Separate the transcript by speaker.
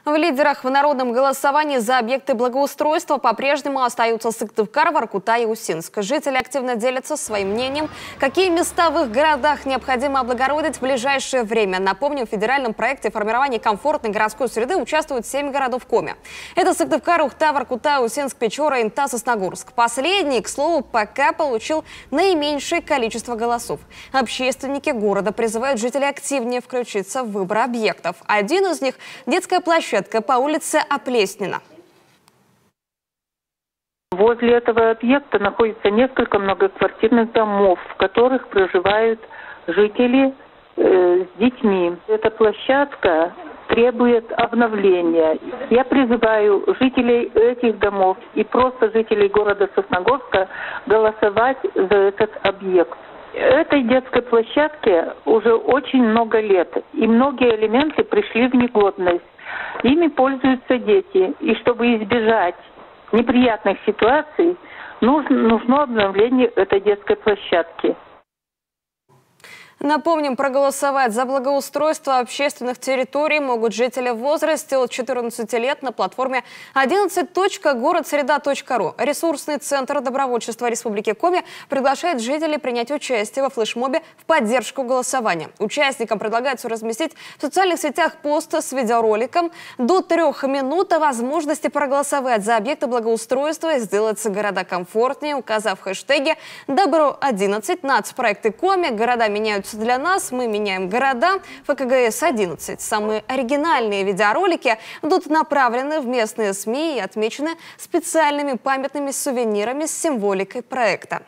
Speaker 1: В лидерах в народном голосовании за объекты благоустройства по-прежнему остаются Сыктывкар, Воркута и Усинск. Жители активно делятся своим мнением, какие места в их городах необходимо облагородить в ближайшее время. Напомним, в федеральном проекте формирования комфортной городской среды участвуют 7 городов Коми. Это Сыктывкар, Ухта, Воркута, Усинск, Печора, Инта, Сосногорск. Последний, к слову, пока получил наименьшее количество голосов. Общественники города призывают жителей активнее включиться в выбор объектов. Один из них – детская площадка по улице Оплеснина.
Speaker 2: Возле этого объекта находится несколько многоквартирных домов, в которых проживают жители с детьми. Эта площадка требует обновления. Я призываю жителей этих домов и просто жителей города Сосногорска голосовать за этот объект. Этой детской площадке уже очень много лет, и многие элементы пришли в негодность. Ими пользуются дети, и чтобы избежать неприятных ситуаций, нужно обновление этой детской площадки.
Speaker 1: Напомним, проголосовать за благоустройство общественных территорий могут жители в возрасте от 14 лет на платформе 11.городсреда.ру. Ресурсный центр добровольчества Республики Коми приглашает жителей принять участие во флешмобе в поддержку голосования. Участникам предлагается разместить в социальных сетях пост с видеороликом до 3 минут о возможности проголосовать за объекты благоустройства и сделать города комфортнее, указав хэштеги «Добро-11», «Нацпроекты Коми», «Города меняются для нас», «Мы меняем города», ФКГС-11. Самые оригинальные видеоролики будут направлены в местные СМИ и отмечены специальными памятными сувенирами с символикой проекта.